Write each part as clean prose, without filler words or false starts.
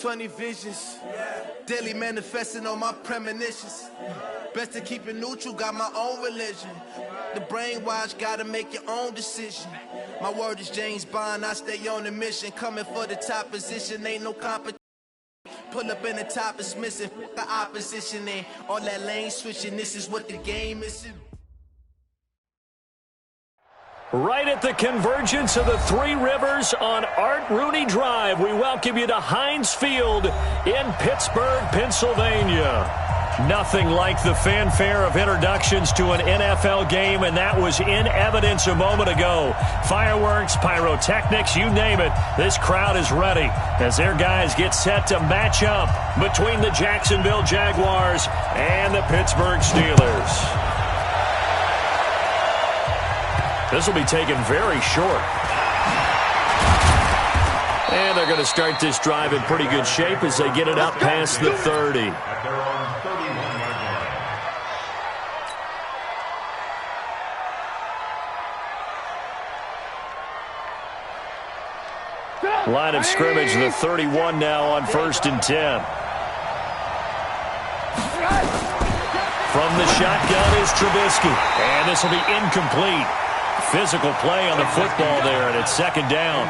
20 visions, daily manifesting on my premonitions. Best to keep it neutral, got my own religion. The brainwash, gotta make your own decision. My word is James Bond, I stay on a mission. Coming for the top position, ain't no competition. Pull up in the top is missing, the opposition ain't all that lane switching. This is what the game is. Right at the convergence of the Three Rivers on Art Rooney Drive, we welcome you to Heinz Field in Pittsburgh, Pennsylvania. Nothing like the fanfare of introductions to an NFL game, and that was in evidence a moment ago. Fireworks, pyrotechnics, you name it. This crowd is ready as their guys get set to match up between the Jacksonville Jaguars and the Pittsburgh Steelers. This will be taken very short. And they're going to start this drive in pretty good shape as they get it up past the 30. Line of scrimmage, the 31 now on 1st and 10. From the shotgun is Trubisky. And this will be incomplete. Physical play on the football there, and it's 2nd down.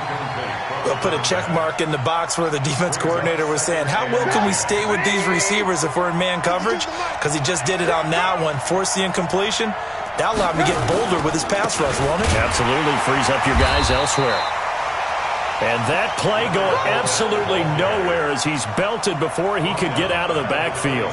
We'll put a check mark in the box where the defense coordinator was saying, how well can we stay with these receivers if we're in man coverage? Because he just did it on that one. Force the incompletion. That allowed him to get bolder with his pass rush, won't it? Absolutely. Frees up your guys elsewhere. And that play going absolutely nowhere as he's belted before he could get out of the backfield.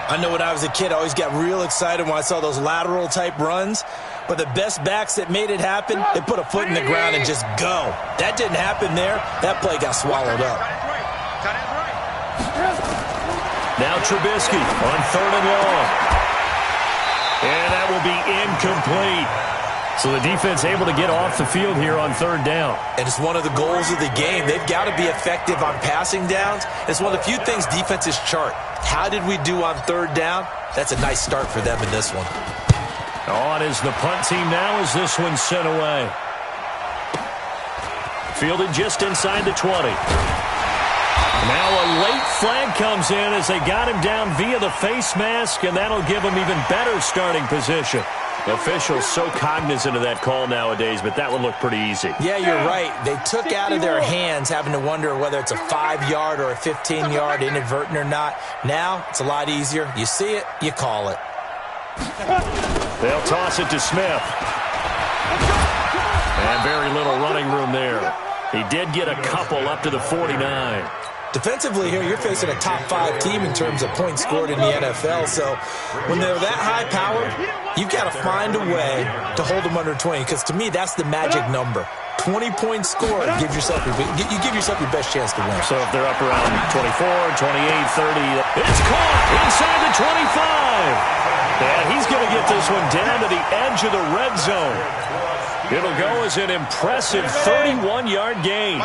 I know when I was a kid, I always got real excited when I saw those lateral-type runs. But the best backs that made it happen, they put a foot in the ground and just go. That didn't happen there. That play got swallowed up. Now Trubisky on 3rd and long. And that will be incomplete. So the defense able to get off the field here on 3rd down. And it's one of the goals of the game. They've got to be effective on passing downs. It's one of the few things defenses chart. How did we do on 3rd down? That's a nice start for them in this one. On is the punt team now as this one's sent away. Fielded just inside the 20. Now a late flag comes in as they got him down via the face mask, and that'll give him even better starting position. Officials so cognizant of that call nowadays, but that one looked pretty easy. Yeah, you're right. They took out of their hands having to wonder whether it's a 5-yard or a 15-yard inadvertent or not. Now it's a lot easier. You see it, you call it. They'll toss it to Smith. And very little running room there. He did get a couple up to the 49. Defensively here, you're facing a top-5 team in terms of points scored in the NFL. So when they're that high-powered, you've got to find a way to hold them under 20. Because to me, that's the magic number. 20 points scored, you give yourself your best chance to win. So if they're up around 24, 28, 30, it's caught inside the 25. And he's going to get this one down to the edge of the red zone. It'll go as an impressive 31-yard gain.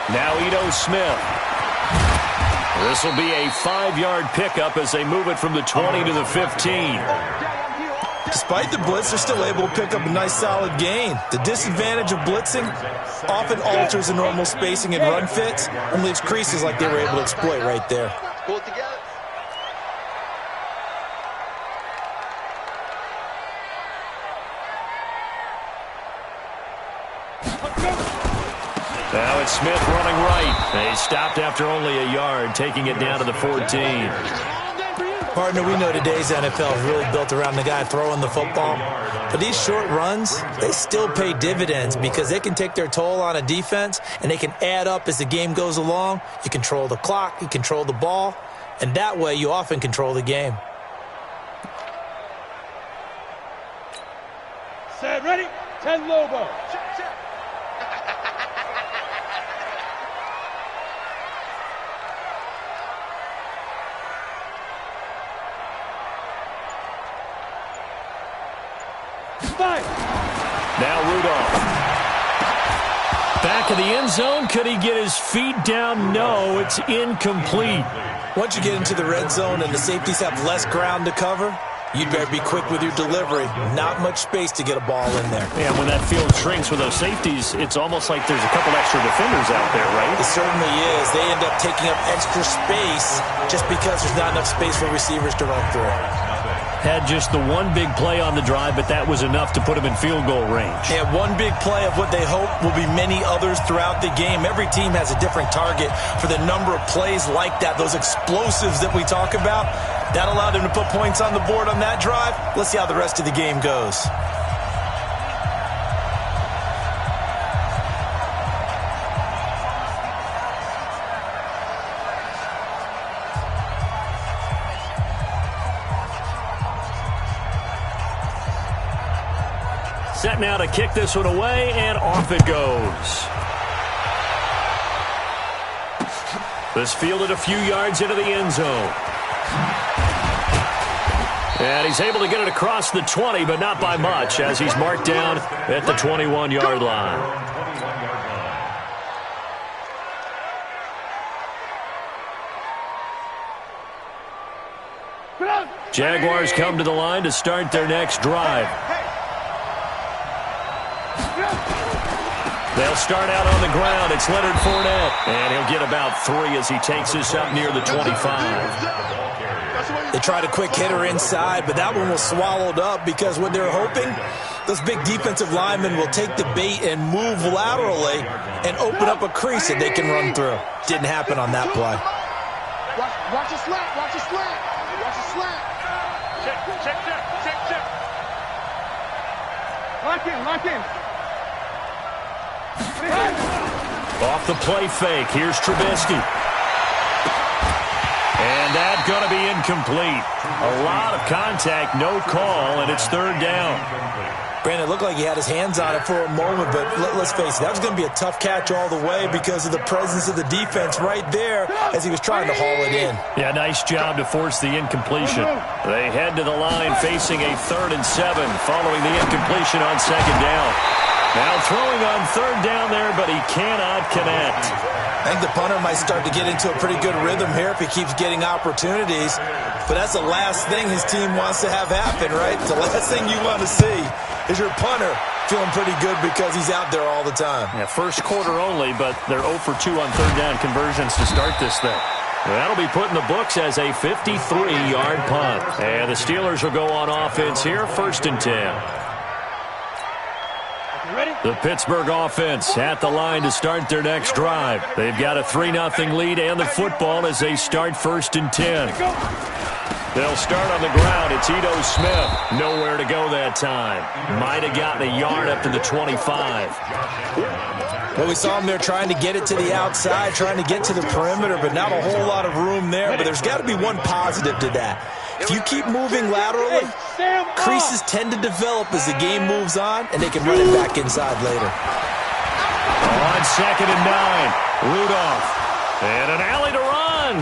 Now Ito Smith. This will be a 5-yard pickup as they move it from the 20 to the 15. Despite the blitz, they're still able to pick up a nice solid gain. The disadvantage of blitzing often alters the normal spacing and run fits and leaves creases like they were able to exploit right there. Pull it together. Now it's Smith running right. They stopped after only a yard, taking it down to the 14. Partner, we know today's NFL is really built around the guy throwing the football. But these short runs, they still pay dividends because they can take their toll on a defense and they can add up as the game goes along. You control the clock, you control the ball, and that way you often control the game. Set, ready, 10 Lobo. Now Rudolph. Back of the end zone. Could he get his feet down? No, it's incomplete. Once you get into the red zone and the safeties have less ground to cover, you'd better be quick with your delivery. Not much space to get a ball in there. And when that field shrinks with those safeties, it's almost like there's a couple extra defenders out there, right? It certainly is. They end up taking up extra space just because there's not enough space for receivers to run through. Had just the one big play on the drive, but that was enough to put him in field goal range. And one big play of what they hope will be many others throughout the game. Every team has a different target for the number of plays like that, those explosives that we talk about. That allowed him to put points on the board on that drive. Let's see how the rest of the game goes. Set now to kick this one away, and off it goes. This fielded a few yards into the end zone. And he's able to get it across the 20, but not by much, as he's marked down at the 21-yard line. Jaguars come to the line to start their next drive. They'll start out on the ground. It's Leonard Fournette. And he'll get about 3 as he takes this up near the 25. They tried a quick hitter inside, but that one was swallowed up because what they're hoping, those big defensive linemen will take the bait and move laterally and open up a crease that they can run through. Didn't happen on that play. Watch your slant. Watch your slant. Watch your slant. Check. Lock in. Off the play fake, here's Trubisky. And that's going to be incomplete. A lot of contact, no call, and it's third down. Brandon, it looked like he had his hands on it for a moment, but let's face it, that was going to be a tough catch all the way because of the presence of the defense right there as he was trying to haul it in. Yeah, nice job to force the incompletion. They head to the line facing a 3rd and 7 following the incompletion on 2nd down. Now throwing on 3rd down there, but he cannot connect. I think the punter might start to get into a pretty good rhythm here if he keeps getting opportunities. But that's the last thing his team wants to have happen, right? The last thing you want to see is your punter feeling pretty good because he's out there all the time. Yeah, first quarter only, but they're 0 for 2 on 3rd down conversions to start this thing. That'll be put in the books as a 53-yard punt. And the Steelers will go on offense here, 1st and 10. The Pittsburgh offense at the line to start their next drive. They've got a 3-0 lead and the football as they start 1st and 10. They'll start on the ground. It's Ito Smith. Nowhere to go that time. Might have gotten a yard up to the 25. Well, we saw him there trying to get it to the outside, trying to get to the perimeter, but not a whole lot of room there. But there's got to be one positive to that. If you keep moving laterally, creases tend to develop as the game moves on, and they can run it back inside later. On 2nd and 9, Rudolph. And an alley to run.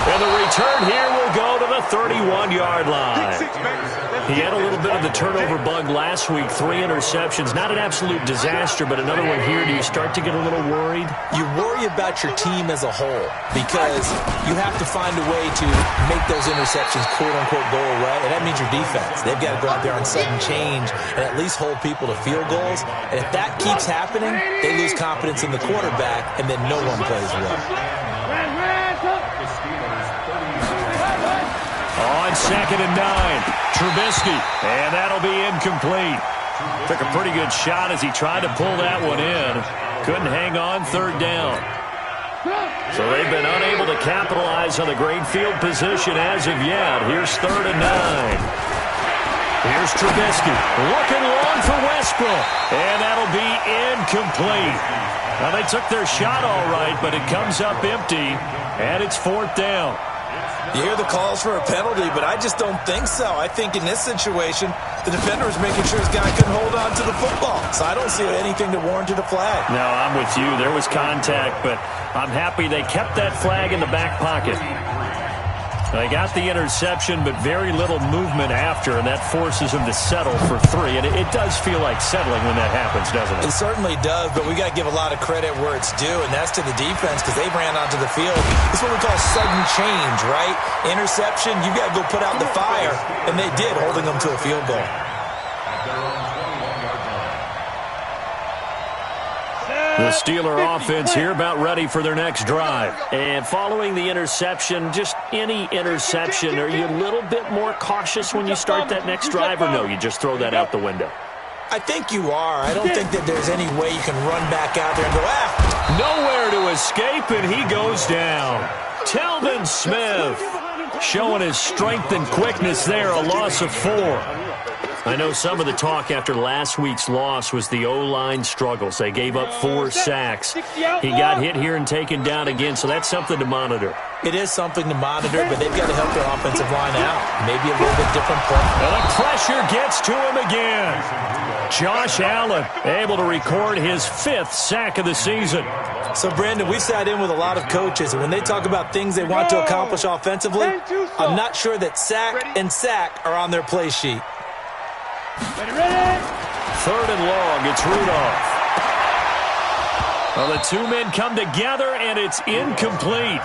And the return here will go to the 31-yard line. He had a little bit of the turnover bug last week, 3 interceptions. Not an absolute disaster, but another one here. Do you start to get a little worried? You worry about your team as a whole because you have to find a way to make those interceptions quote-unquote go away, and that means your defense. They've got to go out there on sudden change and at least hold people to field goals. And if that keeps happening, they lose confidence in the quarterback, and then no one plays well. On 2nd and 9, Trubisky, and that'll be incomplete. Took a pretty good shot as he tried to pull that one in. Couldn't hang on 3rd down. So they've been unable to capitalize on the great field position as of yet. Here's 3rd and 9. Here's Trubisky, looking long for Westbrook, and that'll be incomplete. Now, they took their shot all right, but it comes up empty, and it's 4th down. You hear the calls for a penalty, but I just don't think so. I think in this situation, the defender was making sure his guy couldn't hold on to the football. So I don't see anything that warranted a flag. No, I'm with you. There was contact, but I'm happy they kept that flag in the back pocket. They got the interception, but very little movement after, and that forces them to settle for 3. And it does feel like settling when that happens, doesn't it? It certainly does, but we got to give a lot of credit where it's due, and that's to the defense because they ran onto the field. It's what we call sudden change, right? Interception, you got to go put out the fire, and they did, holding them to a field goal. The Steeler offense here about ready for their next drive. And following the interception, just any interception, are you a little bit more cautious when you start that next drive, or no, you just throw that out the window? I think you are. I don't think that there's any way you can run back out there and go, Nowhere to escape, and he goes down. Telvin Smith showing his strength and quickness there, a loss of 4. I know some of the talk after last week's loss was the O-line struggles. They gave up 4 sacks. He got hit here and taken down again, so that's something to monitor. It is something to monitor, but they've got to help their offensive line out. Maybe a little bit different play. And the pressure gets to him again. Josh Allen able to record his 5th sack of the season. So, Brandon, we sat in with a lot of coaches, and when they talk about things they want to accomplish offensively, I'm not sure that sack and sack are on their play sheet. Ready? 3rd and long, it's Rudolph. Well, the 2 men come together, and it's incomplete.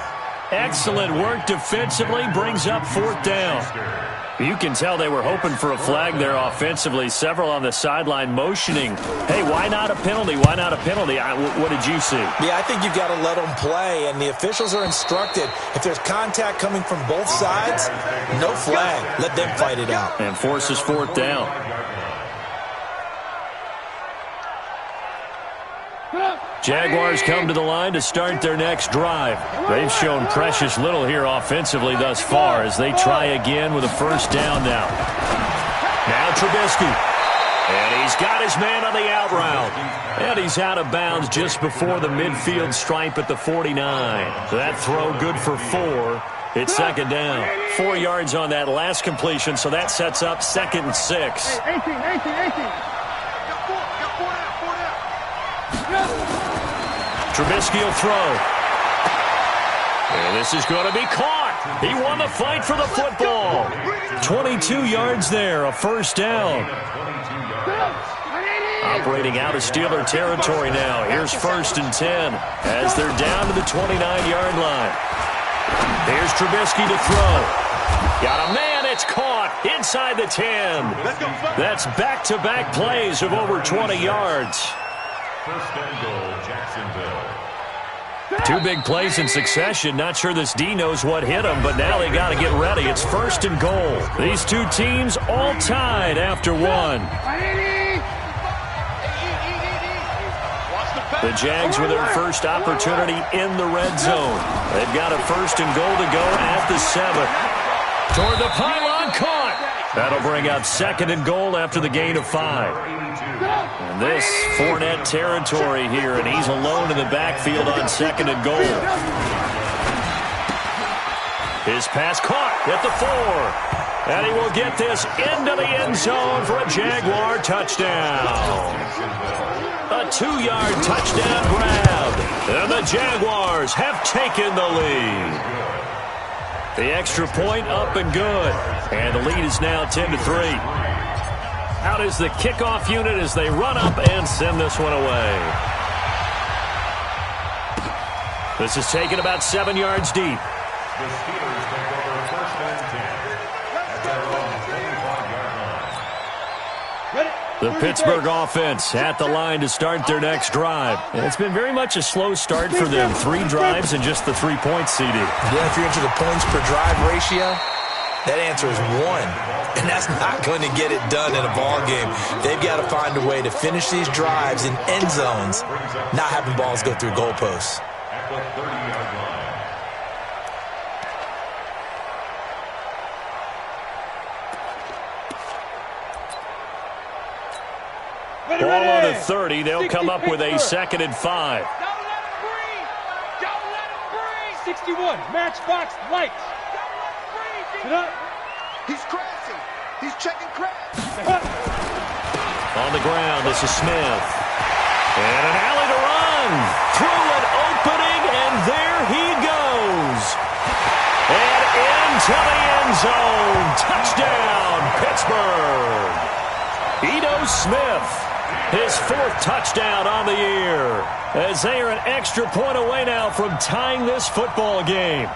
Excellent work defensively, brings up 4th down. You can tell they were hoping for a flag there offensively. Several on the sideline motioning, hey, why not a penalty? Why not a penalty? What did you see? Yeah, I think you've got to let them play, and the officials are instructed. If there's contact coming from both sides, no flag. Let them fight it out. And forces 4th down. Jaguars come to the line to start their next drive. They've shown precious little here offensively thus far as they try again with a 1st down now. Now Trubisky. And he's got his man on the out route. And he's out of bounds just before the midfield stripe at the 49. That throw good for 4. It's 2nd down. 4 yards on that last completion, so that sets up 2nd and 6. 18. Trubisky will throw. And this is going to be caught. He won the fight for the football. 22 yards there, a 1st down. Operating out of Steeler territory now. Here's 1st and 10 as they're down to the 29-yard line. Here's Trubisky to throw. Got a man, it's caught inside the 10. That's back-to-back plays of over 20 yards. 1st and goal, Jacksonville. 2 big plays in succession. Not sure this D knows what hit him, but now they got to get ready. It's 1st and goal. These 2 teams all tied after 1. The Jags with their first opportunity in the red zone. They've got a 1st and goal to go at the 7. Toward the pylon, caught. That'll bring up 2nd and goal after the gain of 5. And this Fournette territory here, and he's alone in the backfield on 2nd and goal. His pass caught at the 4. And he will get this into the end zone for a Jaguar touchdown. A 2-yard touchdown grab. And the Jaguars have taken the lead. The extra point up and good. And the lead is now 10-3. Out is the kickoff unit as they run up and send this one away. This is taken about 7 yards deep. The Steelers take over 1st and 10 at their own 25-yard line. The Pittsburgh offense at the line to start their next drive. And it's been very much a slow start for them. 3 drives and just the 3 points, CD. Yeah, if you're into the points per drive ratio, that answer is 1. And that's not going to get it done in a ball game. They've got to find a way to finish these drives in end zones, not having balls go through goalposts. At the 30-yard line. Ball on the 30. They'll come up with a 2nd and 5. Don't let him breathe. Don't let him breathe. 61, matchbox lights. Don't let him breathe. Get up. He's crashing. He's checking crash. On the ground, this is Smith. And an alley to run. Through an opening, and there he goes. And into the end zone. Touchdown, Pittsburgh. Ito Smith, his 4th touchdown on the year, as they are an extra point away now from tying this football game.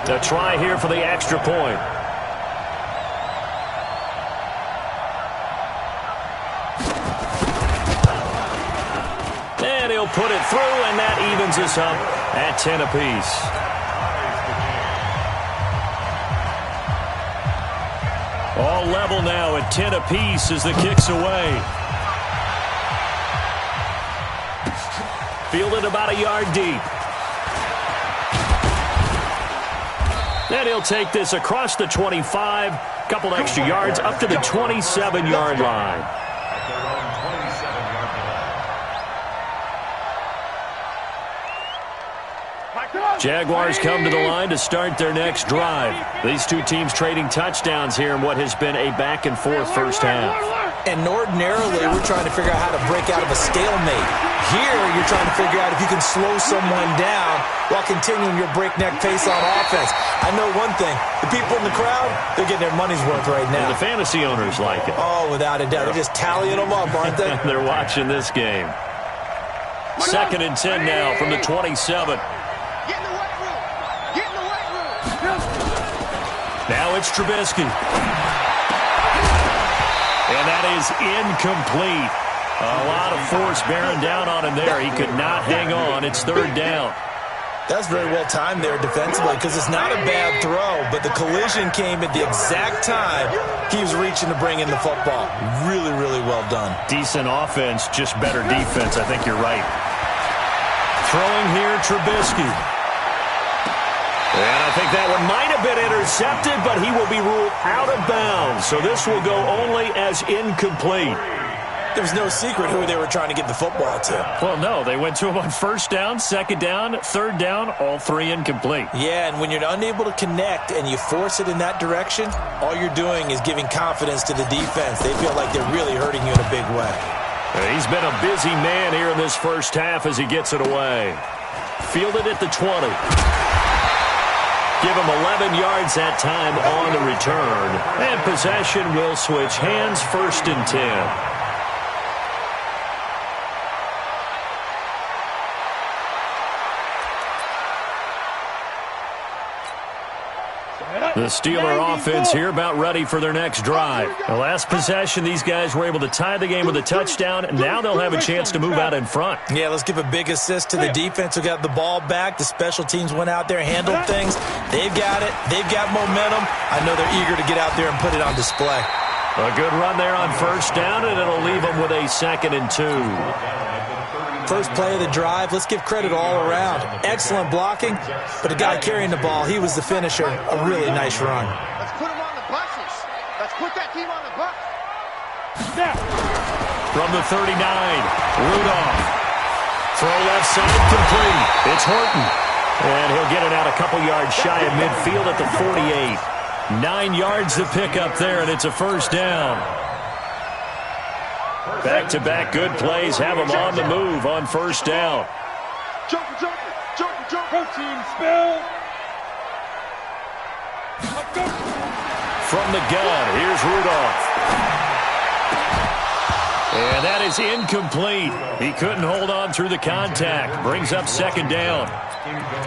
A try here for the extra point. And he'll put it through, and that evens us up at 10 apiece. All level now at 10 apiece as the kick's away. Fielded about a yard deep. And he'll take this across the 25, couple extra yards up to the 27-yard line. Jaguars come to the line to start their next drive. These two teams trading touchdowns here in what has been a back-and-forth first half. And ordinarily, we're trying to figure out how to break out of a stalemate. Here, you're trying to figure out if you can slow someone down while continuing your breakneck pace on offense. I know one thing. The people in the crowd, they're getting their money's worth right now. And the fantasy owners like it. Oh, without a doubt. They're just tallying them up, aren't they? They're watching this game. 2nd and 10 now from the 27. Now it's Trubisky. And that is incomplete. A lot of force bearing down on him there. He could not hang on. It's 3rd down. That's very well timed there defensively because it's not a bad throw, but the collision came at the exact time he was reaching to bring in the football. Really, really well done. Decent offense, just better defense. I think you're right. Throwing here, Trubisky. And I think that one might have been intercepted, but he will be ruled out of bounds. So this will go only as incomplete. There was no secret who they were trying to get the football to. Well, no. They went to him on 1st down, 2nd down, 3rd down, all 3 incomplete. Yeah, and when you're unable to connect and you force it in that direction, all you're doing is giving confidence to the defense. They feel like they're really hurting you in a big way. He's been a busy man here in this first half as he gets it away. Fielded at the 20. Give him 11 yards that time on the return. And possession will switch hands, 1st and 10. The Steeler offense here about ready for their next drive. The last possession, these guys were able to tie the game with a touchdown, and now they'll have a chance to move out in front. Yeah, let's give a big assist to the defense who got the ball back. The special teams went out there, handled things. They've got it. They've got momentum. I know they're eager to get out there and put it on display. A good run there on 1st down, and it'll leave them with a 2nd and 2. First play of the drive, let's give credit all around. Excellent blocking, but the guy carrying the ball, he was the finisher. A really nice run. Let's put him on the buses. Let's put that team on the bus. From the 39, Rudolph. Throw left side, complete. It's Horton. And he'll get it out a couple yards shy of midfield at the 48. 9 yards to pick up there, and it's a 1st down. Back-to-back good plays have them on the move on 1st down. Jumper. Protein spill. From the gun, here's Rudolph. And that is incomplete. He couldn't hold on through the contact. Brings up 2nd down.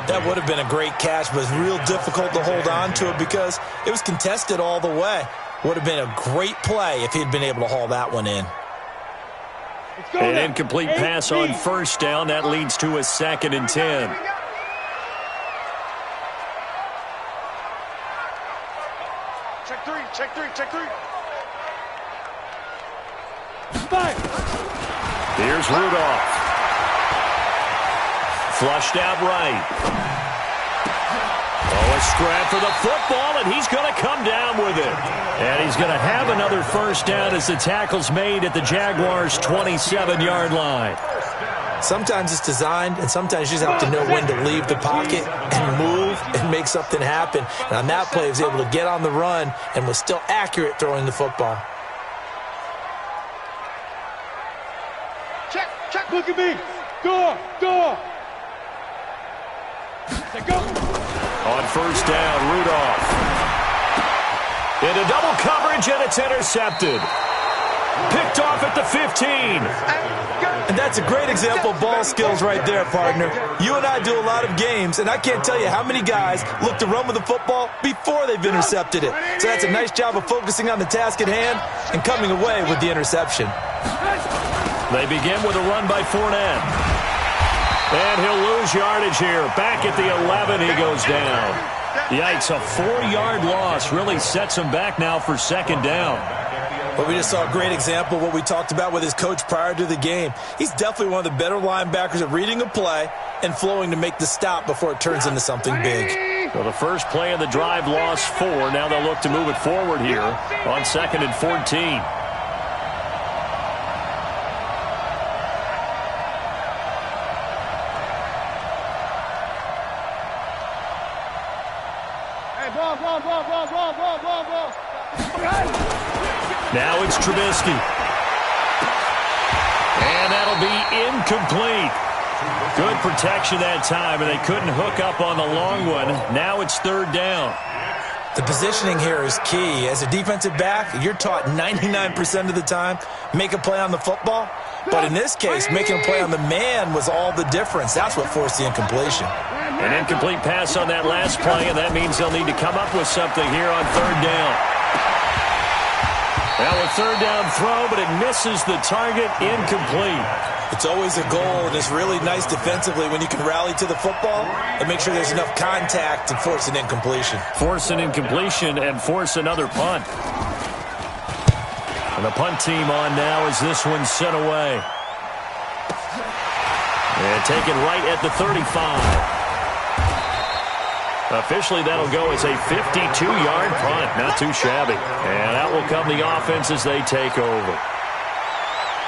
That would have been a great catch, but it's real difficult to hold on to it because it was contested all the way. Would have been a great play if he'd been able to haul that one in. An incomplete pass on 1st down. That leads to a 2nd and 10. Check three. Here's Rudolph. Flushed out right. Oh, a scrap for the football, and he's going to come down with it. And he's going to have another 1st down as the tackle's made at the Jaguars' 27-yard line. Sometimes it's designed, and sometimes you just have to know when to leave the pocket and move and make something happen. And on that play, he was able to get on the run and was still accurate throwing the football. Check. Look at me. Door. Let's go. On first down, Rudolph. Into double coverage, and it's intercepted. Picked off at the 15. And that's a great example of ball skills right there, partner. You and I do a lot of games, and I can't tell you how many guys look to run with the football before they've intercepted it. So that's a nice job of focusing on the task at hand and coming away with the interception. They begin with a run by Fournette. And he'll lose yardage here. Back at the 11, he goes down. Yikes, a 4-yard loss really sets him back now for second down. But we just saw a great example of what we talked about with his coach prior to the game. He's definitely one of the better linebackers at reading a play and flowing to make the stop before it turns into something big. So the first play of the drive lost 4. Now they'll look to move it forward here on 2nd and 14. Now it's Trubisky. And that'll be incomplete. Good protection that time, and they couldn't hook up on the long one. Now it's 3rd down. The positioning here is key. As a defensive back, you're taught 99% of the time, make a play on the football. But in this case, making a play on the man was all the difference. That's what forced the incompletion. An incomplete pass on that last play, and that means they'll need to come up with something here on 3rd down. Well, a 3rd down throw, but it misses the target, incomplete. It's always a goal, and it's really nice defensively when you can rally to the football and make sure there's enough contact to force an incompletion. Force an incompletion and force another punt. And the punt team on now as this one's sent away. And taken right at the 35. Officially, that'll go as a 52-yard punt. Not too shabby. And out will come the offense as they take over.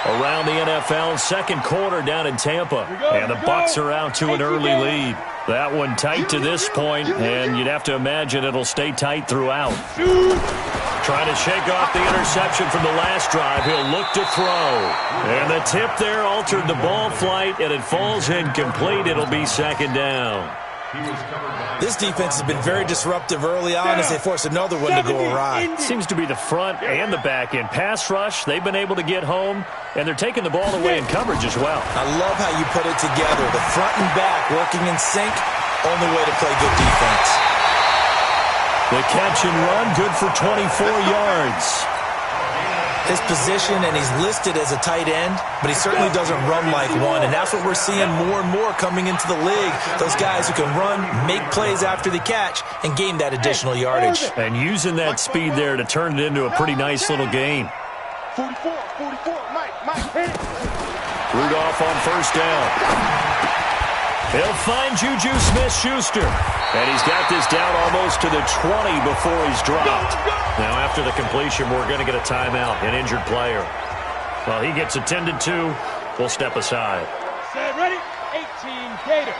Around the NFL, second quarter down in Tampa. And the Bucs are out to an early lead. That one tight to this point, and you'd have to imagine it'll stay tight throughout. Trying to shake off the interception from the last drive. He'll look to throw. And the tip there altered the ball flight, and it falls incomplete. It'll be 2nd down. This defense has been very disruptive early on as they force another one to go awry. Seems to be the front and the back end. Pass rush, they've been able to get home, and they're taking the ball away in coverage as well. I love how you put it together. The front and back working in sync, only way to play good defense. The catch and run, good for 24 yards. His position, and he's listed as a tight end, but he certainly doesn't run like one, and that's what we're seeing more and more coming into the league. Those guys who can run, make plays after the catch, and gain that additional yardage. And using that speed there to turn it into a pretty nice little game. 44, Mike, hit it. Rudolph on first down. He'll find Juju Smith-Schuster. And he's got this down almost to the 20 before he's dropped. Now, after the completion, we're going to get a timeout, an injured player. Well, he gets attended to. We'll step aside. Set, ready? 18, Gator.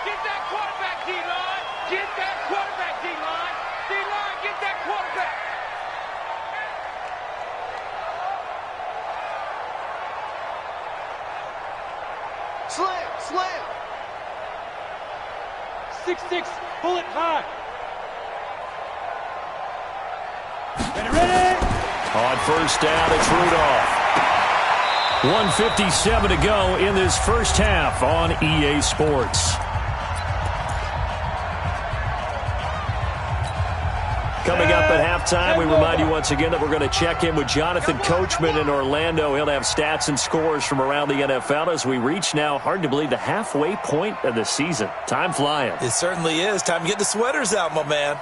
Get that quarterback, D-line. Get that quarterback, D-line. D-line, get that quarterback. Slam. 6-6, bullet high. Ready? On first down, it's Rudolph. 1:57 to go in this first half on EA Sports. Coming up at halftime, we remind you once again that we're going to check in with Jonathan Coachman in Orlando. He'll have stats and scores from around the NFL as we reach now, hard to believe, the halfway point of the season. Time flying. It certainly is. Time to get the sweaters out, my man.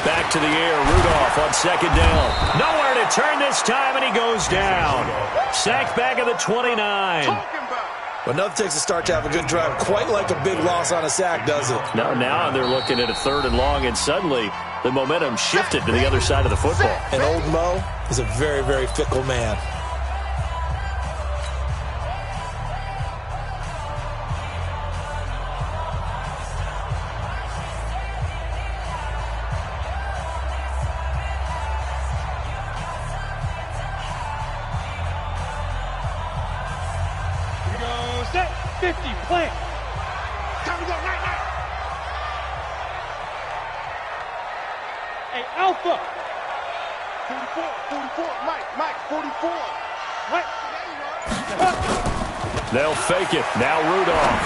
Back to the air, Rudolph on second down. Nowhere to turn this time, and he goes down. Sacked back at the 29. But nothing takes a start to have a good drive quite like a big loss on a sack, does it? No, now they're looking at a 3rd and long, and suddenly the momentum shifted to the other side of the football. And old Mo is a very, very fickle man. Hey, Alpha. 44, Mike, 44. What? They'll fake it. Now Rudolph.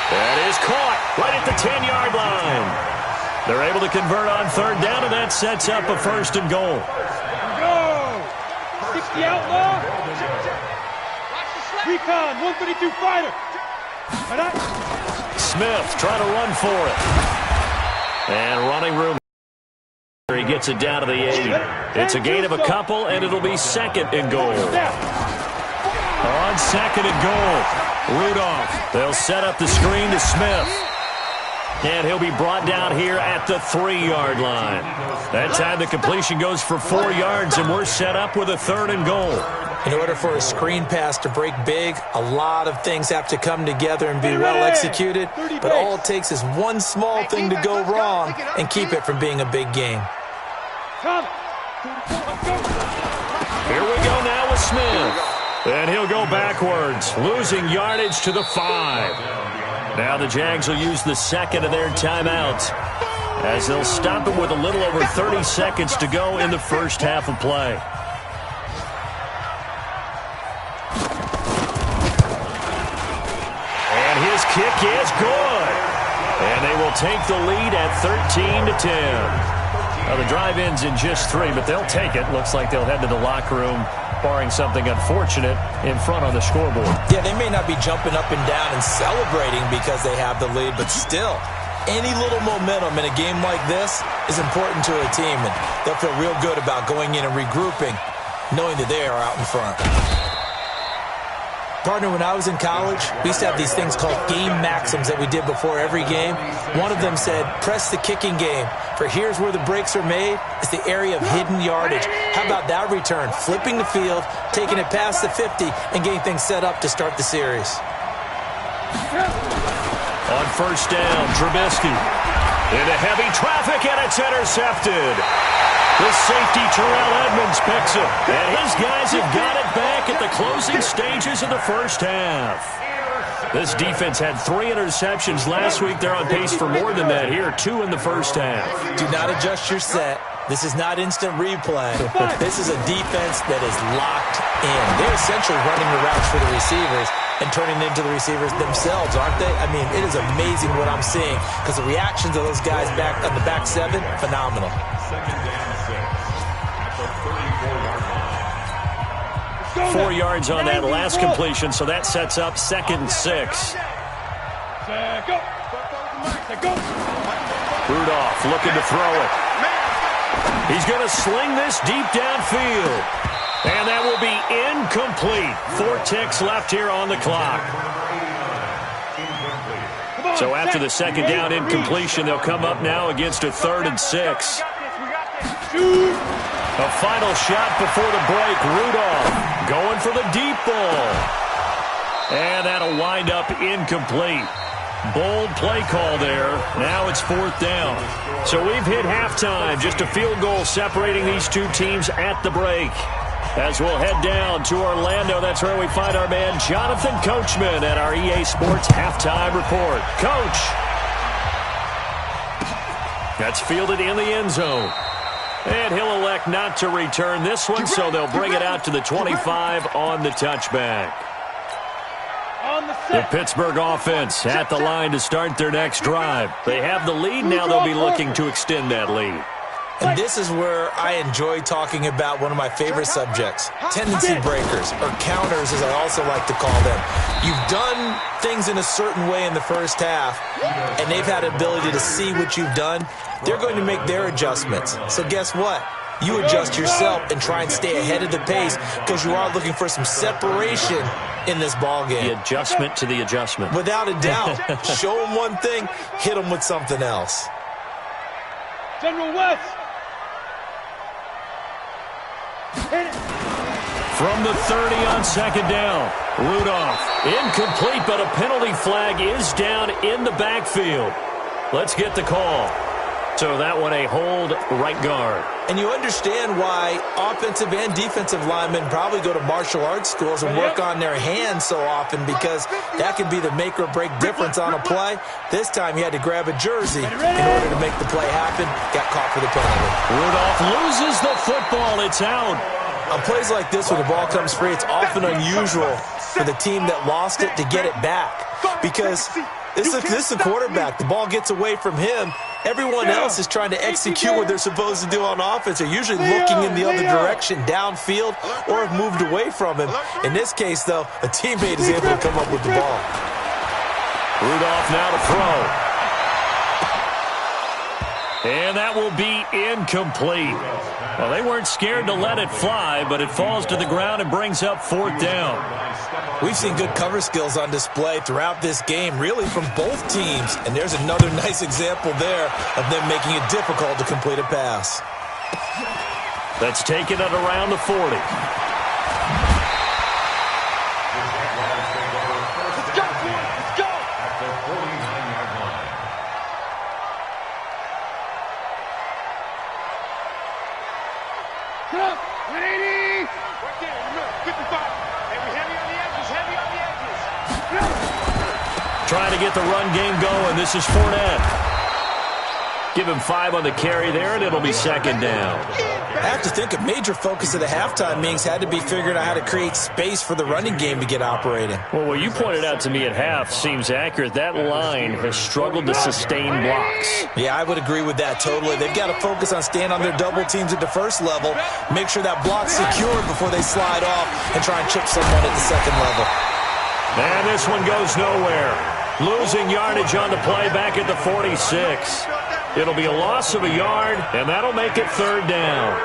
That is caught right at the 10-yard line. They're able to convert on third down, and that sets up a first and goal. Go! 60 outlaw. Recon, 132 fighter. Smith trying to run for it. And running room. He gets it down to the 8. It's a gain of a couple, and it'll be second and goal. On second and goal, Rudolph. They'll set up the screen to Smith. And he'll be brought down here at the 3-yard line. That time the completion goes for 4 yards, and we're set up with a third and goal. In order for a screen pass to break big, a lot of things have to come together and be well executed. But all it takes is one small thing to go wrong and keep it from being a big game. Here we go now with Smith. And he'll go backwards, losing yardage to the 5. Now the Jags will use the second of their timeouts as they'll stop him with a little over 30 seconds to go in the first half of play. And his kick is good. And they will take the lead at 13-10. Now the drive ends in just 3, but they'll take it. Looks like they'll head to the locker room, barring something unfortunate, in front on the scoreboard. Yeah, they may not be jumping up and down and celebrating because they have the lead, but still, any little momentum in a game like this is important to a team, and they'll feel real good about going in and regrouping, knowing that they are out in front. Partner, when I was in college, we used to have these things called game maxims that we did before every game. One of them said, press the kicking game, for here's where the breaks are made. It's the area of hidden yardage. How about that return? Flipping the field, taking it past the 50, and getting things set up to start the series. On first down, Trubisky into heavy traffic, and it's intercepted. The safety, Terrell Edmonds, picks it. And his guys have got it back at the closing stages of the first half. This defense had 3 interceptions last week. They're on pace for more than that here, 2 in the first half. Do not adjust your set. This is not instant replay. This is a defense that is locked in. They're essentially running the routes for the receivers and turning into the receivers themselves, aren't they? I mean, it is amazing what I'm seeing because the reactions of those guys back on the back 7, phenomenal. 4 yards on that last completion, so that sets up 2nd and 6. Rudolph looking to throw it. He's going to sling this deep downfield. And that will be incomplete. 4 ticks left here on the clock. So after the second down incompletion, they'll come up now against a 3rd and 6. A final shot before the break. Rudolph going for the deep ball. And that'll wind up incomplete. Bold play call there. Now it's 4th down. So we've hit halftime. Just a field goal separating these two teams at the break. As we'll head down to Orlando, that's where we find our man Jonathan Coachman at our EA Sports Halftime Report. Coach. That's fielded in the end zone. And he'll elect not to return this one, so they'll bring it out to the 25 on the touchback. The Pittsburgh offense at the line to start their next drive. They have the lead. Now they'll be looking to extend that lead. And this is where I enjoy talking about one of my favorite subjects, tendency breakers, or counters as I also like to call them. You've done things in a certain way in the first half, and they've had the ability to see what you've done. They're going to make their adjustments. So guess what? You adjust yourself and try and stay ahead of the pace because you are looking for some separation in this ball game. The adjustment to the adjustment. Without a doubt. Show them one thing, hit them with something else. General West. From the 30 on second down, Rudolph incomplete, but a penalty flag is down in the backfield. Let's get the call. So that one a hold right guard. And you understand why offensive and defensive linemen probably go to martial arts schools and work on their hands so often, because that can be the make or break difference on a play. This time he had to grab a jersey in order to make the play happen. Got caught for the penalty. Rudolph loses the football. It's out. On plays like this where the ball comes free, it's often unusual for the team that lost it to get it back, because this is a quarterback. The ball gets away from him. Everyone else is trying to execute what they're supposed to do on offense. They're usually looking in the other direction, downfield, or have moved away from him. In this case, though, a teammate is able to come up with the ball. Rudolph now to throw. And that will be incomplete. Well, they weren't scared to let it fly, but it falls to the ground and brings up 4th down. We've seen good cover skills on display throughout this game, really from both teams. And there's another nice example there of them making it difficult to complete a pass. Let's take it at around the 40. Let's go, boys. Let's go. At the 49-yard line. Get up. 180. Right there in the middle. 55. Heavy on the edges. Heavy on the edges. Trying to get the run game going. This is Fournette. Give him 5 on the carry there, and it'll be 2nd down. I have to think a major focus of the halftime meetings had to be figuring out how to create space for the running game to get operating. Well, what you pointed out to me at half seems accurate. That line has struggled to sustain blocks. Yeah, I would agree with that totally. They've got to focus on staying on their double teams at the first level, make sure that block's secured before they slide off and try and chip someone at the second level. And this one goes nowhere. Losing yardage on the play back at the 46. It'll be a loss of a yard, and that'll make it 3rd down.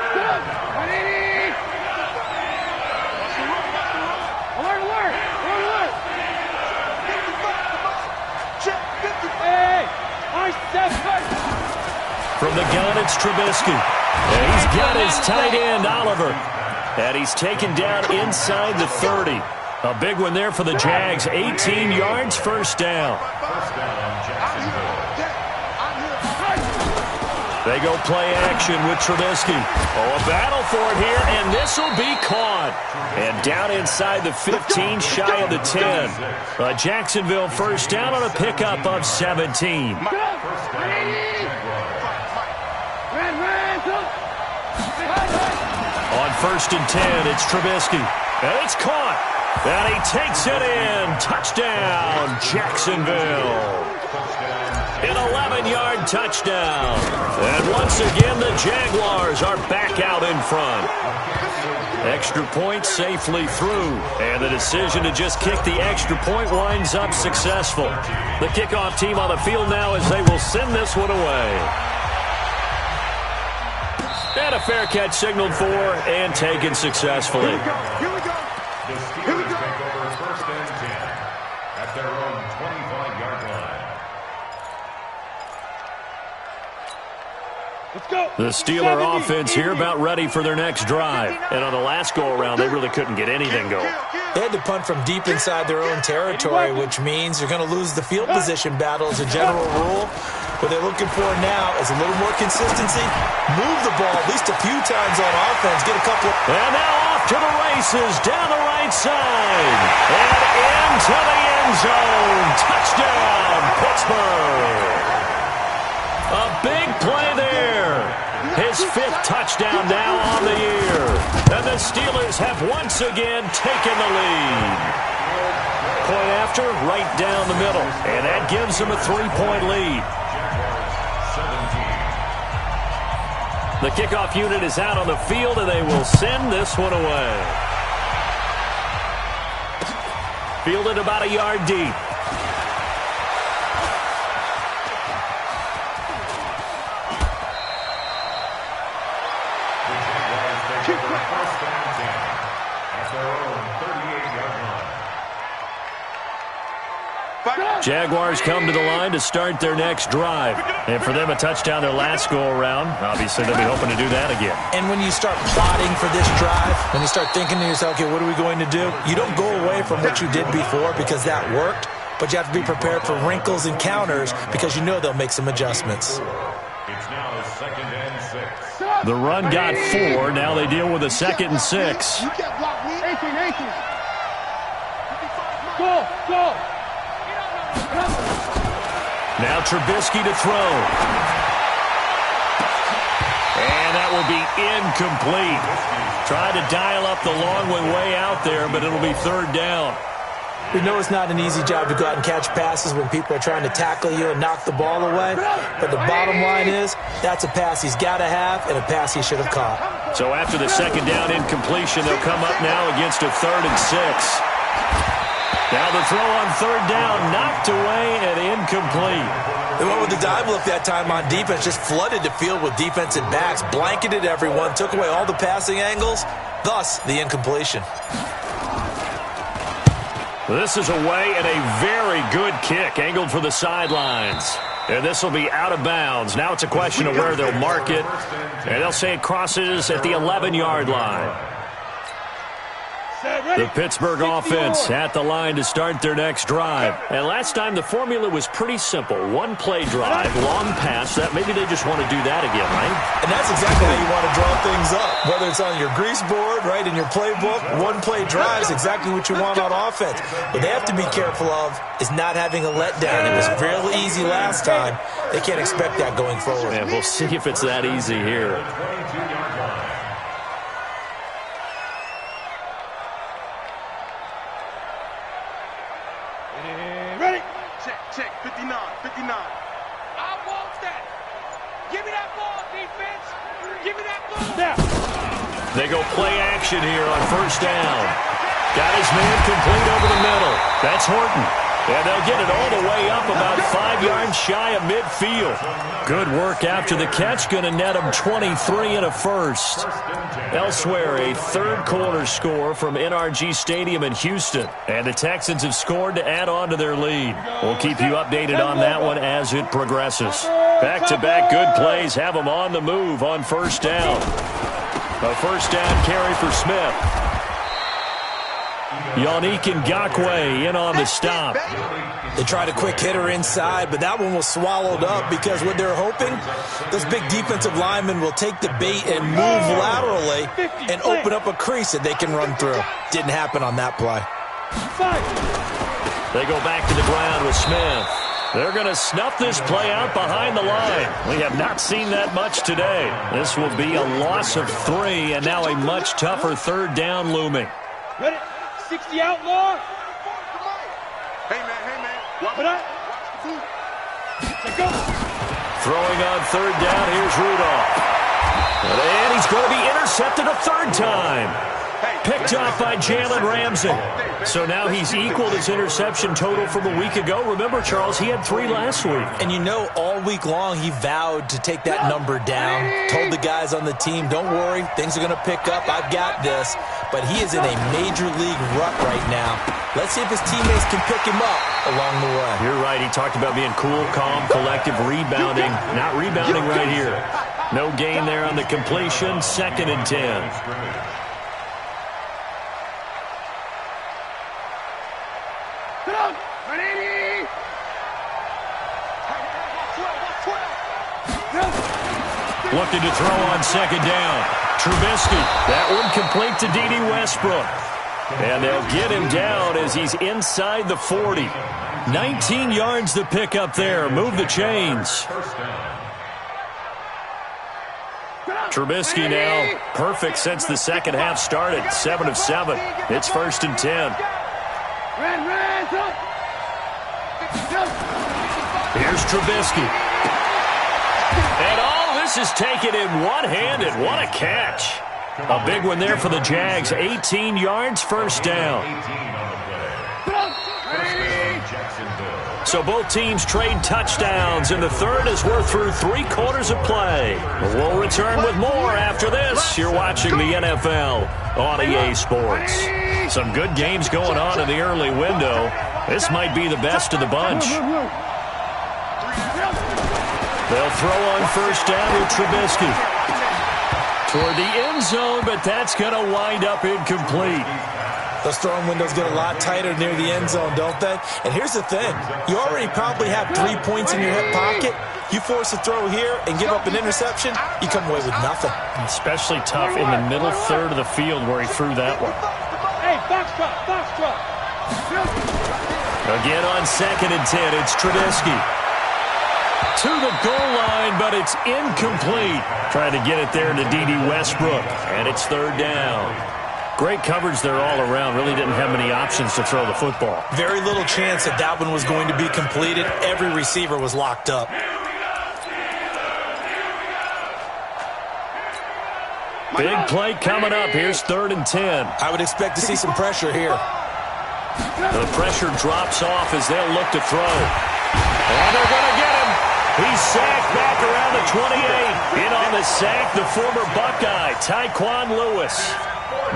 From the gun, it's Trubisky. And he's got his tight end, Oliver. And he's taken down inside the 30. A big one there for the Jags. 18 yards, 1st down. First down, Jacksonville. They go play action with Trubisky. Oh, a battle for it here, and this will be caught. And down inside the 15, shy of the 10. A Jacksonville 1st down on a pickup of 17. On 1st and 10, it's Trubisky. And it's caught. And he takes it in. Touchdown, Jacksonville. An 11-yard touchdown. And once again, the Jaguars are back out in front. Extra point safely through. And the decision to just kick the extra point winds up successful. The kickoff team on the field now as they will send this one away. And a fair catch signaled for and taken successfully. The Steelers take over 1st and 10 at their own 25-yard line. Let's go. The Steeler offense here about ready for their next drive. And on the last go-around, they really couldn't get anything going. They had to punt from deep inside their own territory, which means you're going to lose the field position battle as a general rule. What they're looking for now is a little more consistency. Move the ball at least a few times on offense. Get a couple of... And now off to the races down the right side. And into the end zone. Touchdown, Pittsburgh. A big play there. His 5th touchdown now on the year. And the Steelers have once again taken the lead. Point after, right down the middle. And that gives them a 3-point lead. The kickoff unit is out on the field, and they will send this one away. Fielded about a yard deep. Jaguars come to the line to start their next drive. And for them, a touchdown their last go-around. Obviously, they'll be hoping to do that again. And when you start plotting for this drive, when you start thinking to yourself, okay, what are we going to do? You don't go away from what you did before because that worked, but you have to be prepared for wrinkles and counters because you know they'll make some adjustments. It's now The run got 4. Now they deal with a 2nd and 6. Go. Now Trubisky to throw. And that will be incomplete. Tried to dial up the long one way out there, but it'll be 3rd down. We know it's not an easy job to go out and catch passes when people are trying to tackle you and knock the ball away. But the bottom line is, that's a pass he's got to have and a pass he should have caught. So after the 2nd down incompletion, they'll come up now against a 3rd and 6. Now the throw on 3rd down, knocked away and incomplete. They went with the dive look that time on defense, just flooded the field with defensive backs, blanketed everyone, took away all the passing angles, thus the incompletion. This is away and a very good kick, angled for the sidelines. And this will be out of bounds. Now it's a question of where they'll mark it. And they'll say it crosses at the 11-yard line. The Pittsburgh offense at the line to start their next drive. And last time the formula was pretty simple. 1-play drive, long pass. That maybe they just want to do that again, right? And that's exactly how you want to draw things up. Whether it's on your grease board, right, in your playbook, 1-play drive is exactly what you want on offense. What they have to be careful of is not having a letdown. It was fairly easy last time. They can't expect that going forward. And we'll see if it's that easy here. Check, 59. I want that. Give me that ball, defense. Give me that ball. Now. They go play action here on 1st down. Got his man complete over the middle. That's Horton. And they'll get it all the way up about 5 yards shy of midfield. Good work after the catch. Going to net them 23 and a 1st. Elsewhere, a 3rd quarter score from NRG Stadium in Houston. And the Texans have scored to add on to their lead. We'll keep you updated on that one as it progresses. Back-to-back good plays have them on the move on 1st down. A 1st down carry for Smith. Yannick Ngakoue in on the stop. They tried a quick hitter inside, but that one was swallowed up because what they're hoping, those big defensive linemen will take the bait and move laterally and open up a crease that they can run through. Didn't happen on that play. They go back to the ground with Smith. They're going to snuff this play out behind the line. We have not seen that much today. This will be a loss of 3, and now a much tougher 3rd down looming. Ready? 60 outlaw. Hey, man. Watch it. Go. Throwing on 3rd down, here's Rudolph. And he's going to be intercepted a 3rd time. Picked off by Jalen Ramsey. So now he's equaled his interception total from a week ago. Remember, Charles, he had 3 last week. And you know, all week long he vowed to take that number down. Told the guys on the team, don't worry, things are going to pick up. I've got this. But he is in a major league rut right now. Let's see if his teammates can pick him up along the way. You're right. He talked about being cool, calm, collective, rebounding. Not rebounding right here. No gain there on the completion. 2nd and 10. Looking to throw on 2nd down. Trubisky. That one complete to D.D. Westbrook. And they'll get him down as he's inside the 40. 19 yards to pick up there. Move the chains. Trubisky now perfect since the 2nd half started. 7 of 7. It's 1st and 10. Here's Trubisky. And all this is taken in one-handed. What a catch. A big one there for the Jags. 18 yards, 1st down. So both teams trade touchdowns, and the 3rd as we're through 3 quarters of play. We'll return with more after this. You're watching the NFL on EA Sports. Some good games going on in the early window. This might be the best of the bunch. They'll throw on 1st down with Trubisky. Toward the end zone, but that's going to wind up incomplete. Those throwing windows get a lot tighter near the end zone, don't they? And here's the thing. You already probably have 3 points in your hip pocket. You force a throw here and give up an interception, you come away with nothing. Especially tough in the middle third of the field where he threw that one. Hey, box drop. Again on 2nd and 10, it's Trubisky. To the goal line, but it's incomplete. Trying to get it there to D.D. Westbrook, and it's 3rd down. Great coverage there all around. Really didn't have many options to throw the football. Very little chance that that one was going to be completed. Every receiver was locked up. Big play coming up. Here's 3rd and 10. I would expect to see some pressure here. The pressure drops off as they'll look to throw. And they're going to get him. He's sacked back around the 28. In on the sack, the former Buckeye, Tyquan Lewis.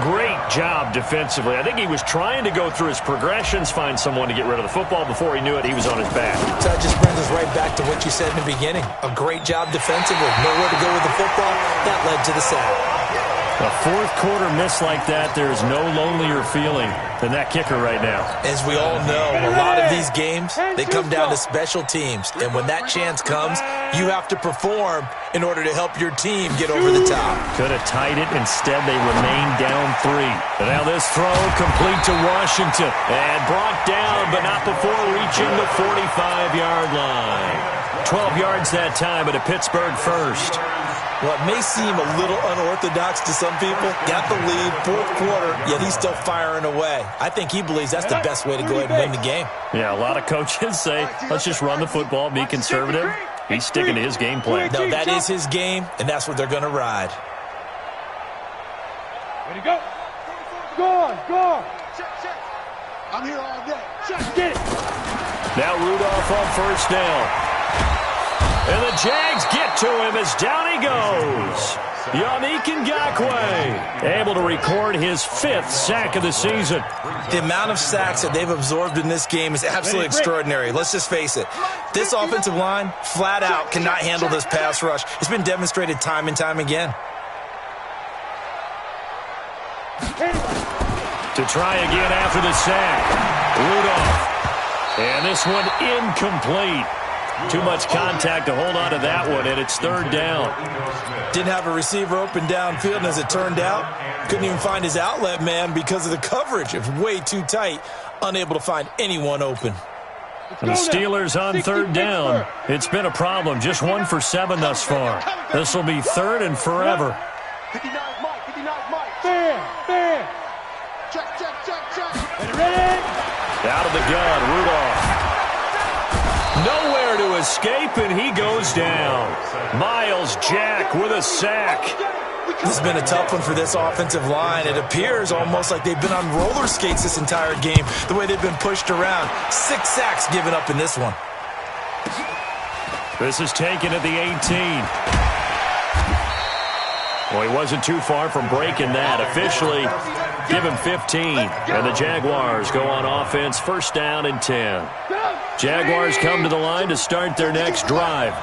Great job defensively. I think he was trying to go through his progressions, find someone to get rid of the football. Before he knew it, he was on his back. So that just brings us right back to what you said in the beginning. A great job defensively. Nowhere to go with the football. That led to the sack. A fourth quarter miss like that, there is no lonelier feeling than that kicker right now. As we all know, a lot of these games, they come down to special teams. And when that chance comes, you have to perform in order to help your team get over the top. Could have tied it. Instead, they remain down 3. And now this throw complete to Washington. And brought down, but not before reaching the 45-yard line. 12 yards that time, but a Pittsburgh first. What may seem a little unorthodox to some people, got the lead, 4th quarter, yet he's still firing away. I think he believes that's the best way to go ahead and win the game. Yeah, a lot of coaches say, let's just run the football, be conservative. He's sticking to his game plan. No, that is his game, and that's what they're going to ride. Ready to go. Go. Check. I'm here all day. Check, get it. Now Rudolph on 1st down. And the Jags get to him as down he goes. Yannick Ngakoue able to record his 5th sack of the season. The amount of sacks that they've absorbed in this game is absolutely extraordinary. Let's just face it. This offensive line, flat out, cannot handle this pass rush. It's been demonstrated time and time again. To try again after the sack. Rudolph. And this one incomplete. Too much contact to hold on to that one, and it's 3rd down. Didn't have a receiver open downfield, and as it turned out, couldn't even find his outlet man because of the coverage. It was way too tight, unable to find anyone open. And the Steelers on 3rd down. It's been a problem. Just 1 for 7 thus far. This will be 3rd and forever. 59 Mike. Fair. Check. Ready. Out of the gun, Rudolph. Nowhere to escape, and he goes down. Miles Jack with a sack. This has been a tough one for this offensive line. It appears almost like they've been on roller skates this entire game, the way they've been pushed around. 6 sacks given up in this one. This is taken at the 18. Well, he wasn't too far from breaking that. Officially, give him 15. And the Jaguars go on offense, 1st down and 10. Jaguars come to the line to start their next drive.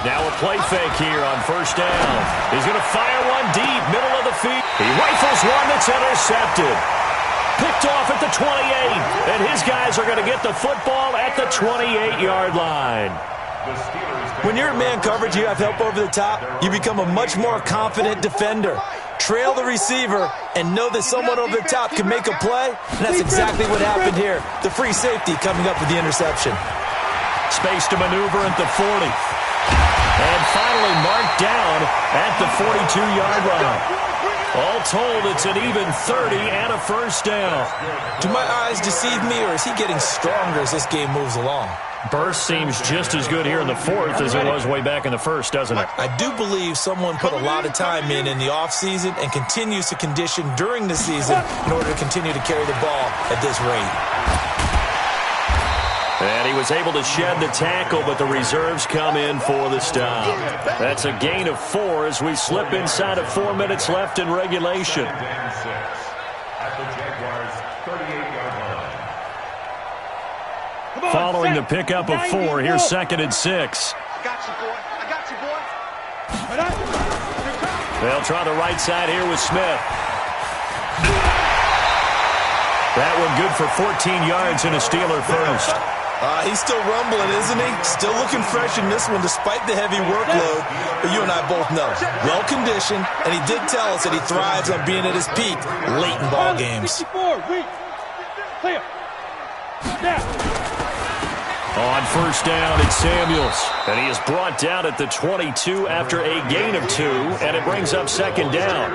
Now a play fake here on 1st down. He's going to fire one deep, middle of the field. He rifles one that's intercepted. Picked off at the 28. And his guys are going to get the football at the 28-yard line. When you're in man coverage, you have help over the top, you become a much more confident defender. Trail the receiver and know that someone over the top can make a play, and that's exactly what happened here. The free safety coming up with the interception. Space to maneuver at the 40. And finally marked down at the 42-yard line. All told, it's an even 30 and a 1st down. Do my eyes deceive me, or is he getting stronger as this game moves along? Burst seems just as good here in the 4th as it was way back in the 1st, doesn't it? I do believe someone put a lot of time in the offseason and continues to condition during the season in order to continue to carry the ball at this rate. And he was able to shed the tackle, but the reserves come in for the stop. That's a gain of 4 as we slip inside of 4 minutes left in regulation. Following the pickup of 4, here's 2nd and 6. I got you, boy. They'll try the right side here with Smith. That one good for 14 yards and a Steeler first. He's still rumbling, isn't he? Still looking fresh in this one despite the heavy workload. But you and I both know, well-conditioned, and he did tell us that he thrives on being at his peak late in ball games. Clear. Now. On first down, it's Samuels. And he is brought down at the 22 after a gain of 2, and it brings up second down.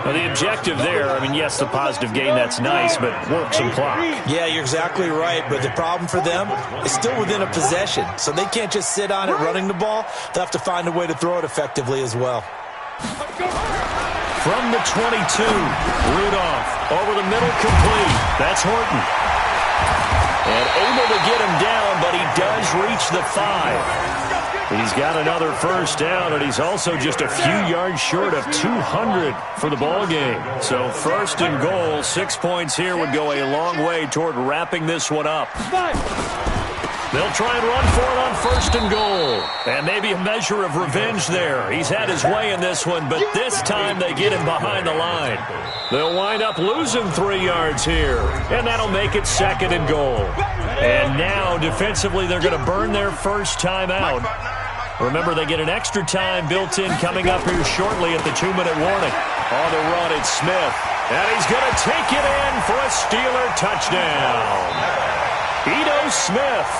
Now, the objective there, I mean, yes, the positive gain, that's nice, but work some clock. Yeah, you're exactly right, but the problem for them is still within a possession, so they can't just sit on it running the ball. They'll have to find a way to throw it effectively as well. From the 22, Rudolph over the middle, complete. That's Horton. And able to get him down, but he does reach the 5. He's got another first down, and he's also just a few yards short of 200 for the ball game. So first and goal, 6 points here would go a long way toward wrapping this one up. They'll try and run for it on first and goal. And maybe a measure of revenge there. He's had his way in this one, but this time they get him behind the line. They'll wind up losing 3 yards here, and that'll make it second and goal. And now, defensively, they're going to burn their first time out. Remember, they get an extra time built in coming up here shortly at the 2-minute warning. On the run, it's Smith. And he's going to take it in for a Steeler touchdown. Ito Smith,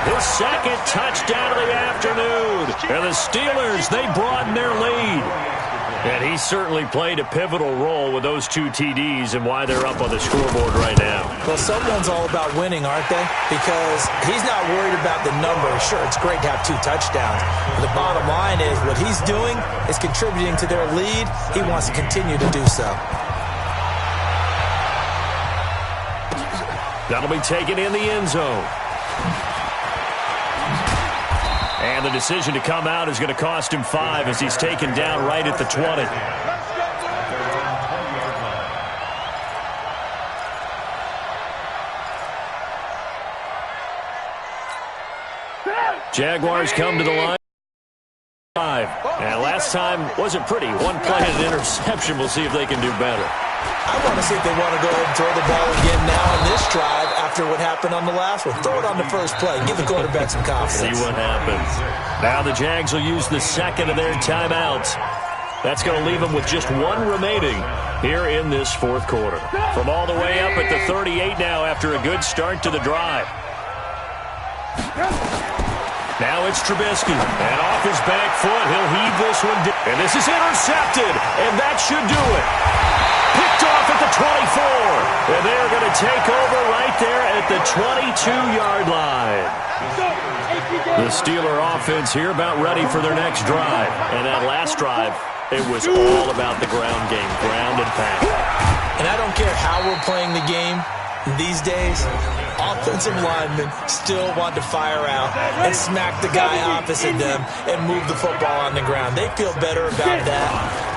his second touchdown of the afternoon. And the Steelers, they broaden their lead. And he certainly played a pivotal role with those 2 TDs and why they're up on the scoreboard right now. Well, someone's all about winning, aren't they? Because he's not worried about the number. Sure, it's great to have 2 touchdowns. But the bottom line is what he's doing is contributing to their lead. He wants to continue to do so. That'll be taken in the end zone. And the decision to come out is going to cost him 5 as he's taken down right at the 20. Jaguars come to the line. And last time wasn't pretty. One play and an interception. We'll see if they can do better. I want to see if they want to go ahead and throw the ball again now on this drive after what happened on the last one. Throw it on the first play. Give the quarterback some confidence. See what happens. Now the Jags will use the second of their timeouts. That's going to leave them with just 1 remaining here in this fourth quarter. From all the way up at the 38 now after a good start to the drive. Now it's Trubisky. And off his back foot, he'll heave this one down. And this is intercepted. And that should do it. Picked off at the 24. And they're going to take over right there at the 22-yard line. The Steeler offense here about ready for their next drive. And that last drive, it was all about the ground game, ground and pound. And I don't care how we're playing the game these days, offensive linemen still want to fire out and smack the guy opposite them and move the football on the ground. They feel better about that.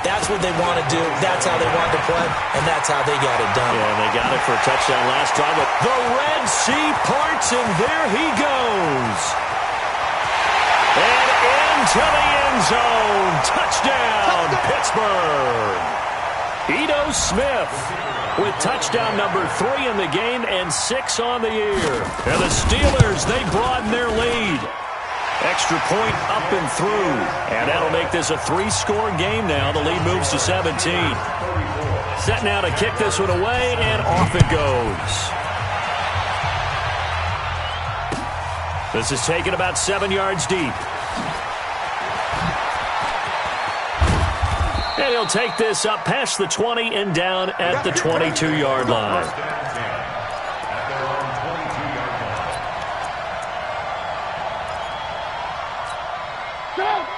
That's what they want to do. That's how they want to play, and that's how they got it done. Yeah, they got it for a touchdown last drive. The Red Sea parts, and there he goes. And into the end zone. Touchdown, Pittsburgh. Ito Smith with touchdown number 3 in the game and 6 on the year. And the Steelers, they broaden their lead. Extra point up and through. And that'll make this a 3-score game now. The lead moves to 17. Set now to kick this one away, and off it goes. This is taken about 7 yards deep. And he'll take this up past the 20 and down at the 22-yard line.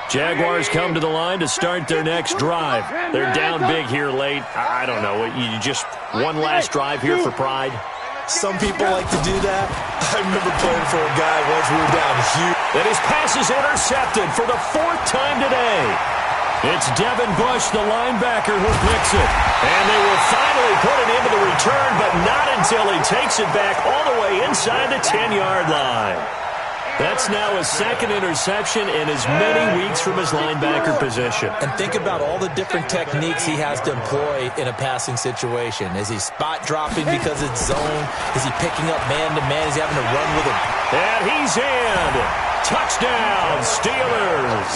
Jaguars come to the line to start their next drive. They're down big here late. I don't know. You just one last drive here for pride? Some people like to do that. I remember playing for a guy once we were down huge. And his pass is intercepted for the 4th time today. It's Devin Bush, the linebacker, who picks it. And they will finally put it into the return, but not until he takes it back all the way inside the 10-yard line. That's now his second interception in as many weeks from his linebacker position. And think about all the different techniques he has to employ in a passing situation. Is he spot dropping because it's zone? Is he picking up man-to-man? Is he having to run with him? And he's in. Touchdown, Steelers.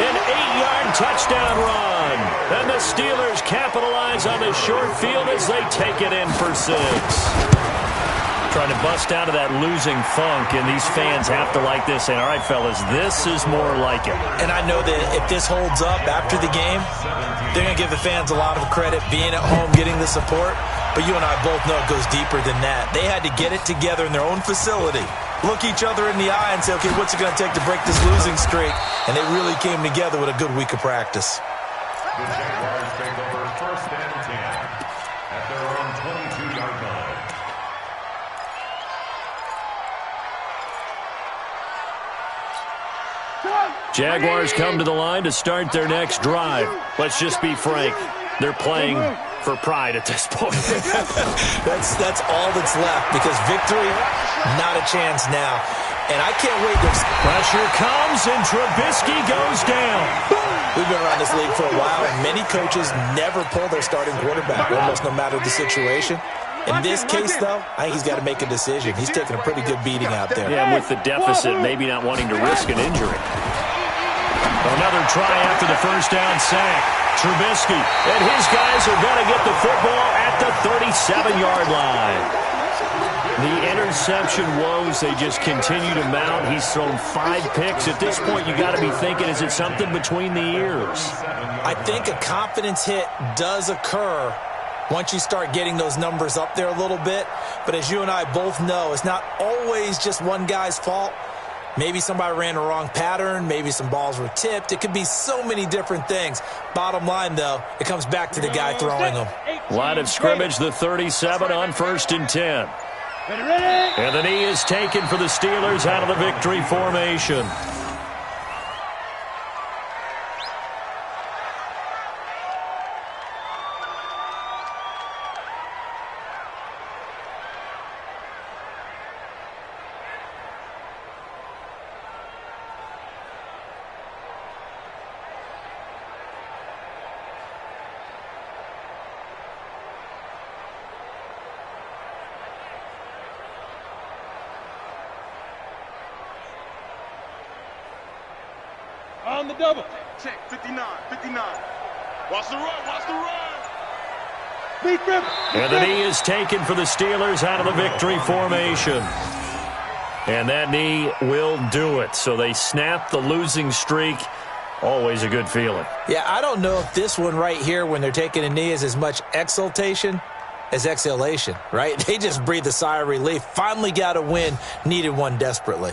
An 8-yard touchdown run. And the Steelers capitalize on the short field as they take it in for 6. Trying to bust out of that losing funk, and these fans have to like this. And all right, fellas, this is more like it. And I know that if this holds up after the game, they're going to give the fans a lot of credit being at home, getting the support. But you and I both know it goes deeper than that. They had to get it together in their own facility, look each other in the eye and say, okay, what's it going to take to break this losing streak? And they really came together with a good week of practice. The Jaguars take over 1st and 10 at their own 22-yard line. Jaguars come to the line to start their next drive. Let's just be frank. They're playing for pride at this point. That's all that's left, because victory, not a chance now. And I can't wait. Pressure comes, and Trubisky goes down. We've been around this league for a while, and many coaches never pull their starting quarterback, almost no matter the situation. In this case, though, I think he's got to make a decision. He's taking a pretty good beating out there. Yeah, with the deficit, maybe not wanting to risk an injury. Another try after the first down sack. Trubisky and his guys are going to get the football at the 37-yard line. The interception woes, they just continue to mount. He's thrown 5 picks. At this point, you got to be thinking, is it something between the ears? I think a confidence hit does occur once you start getting those numbers up there a little bit. But as you and I both know, it's not always just one guy's fault. Maybe somebody ran the wrong pattern. Maybe some balls were tipped. It could be so many different things. Bottom line, though, it comes back to the guy throwing them. Line of scrimmage, the 37 on 1st and 10. And the knee is taken for the Steelers out of the victory formation. On the double. Check, 59, 59. Watch the run, watch the run. Beat River. And the knee is taken for the Steelers out of the victory formation. And that knee will do it. So they snap the losing streak. Always a good feeling. Yeah, I don't know if this one right here, when they're taking a knee, is as much exultation as exhalation, right? They just breathe a sigh of relief. Finally got a win, needed one desperately.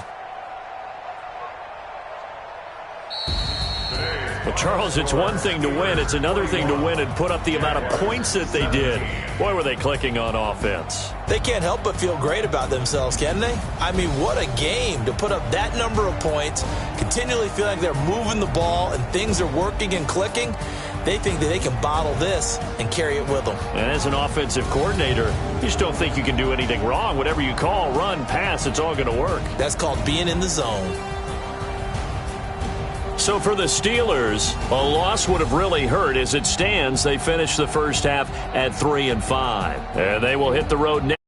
Well, Charles, it's one thing to win. It's another thing to win and put up the amount of points that they did. Boy, were they clicking on offense. They can't help but feel great about themselves, can they? I mean, what a game to put up that number of points, continually feel like they're moving the ball and things are working and clicking. They think that they can bottle this and carry it with them. And as an offensive coordinator, you just don't think you can do anything wrong. Whatever you call, run, pass, it's all going to work. That's called being in the zone. So for the Steelers, a loss would have really hurt. As it stands, they finished the first half at 3-5. And they will hit the road next.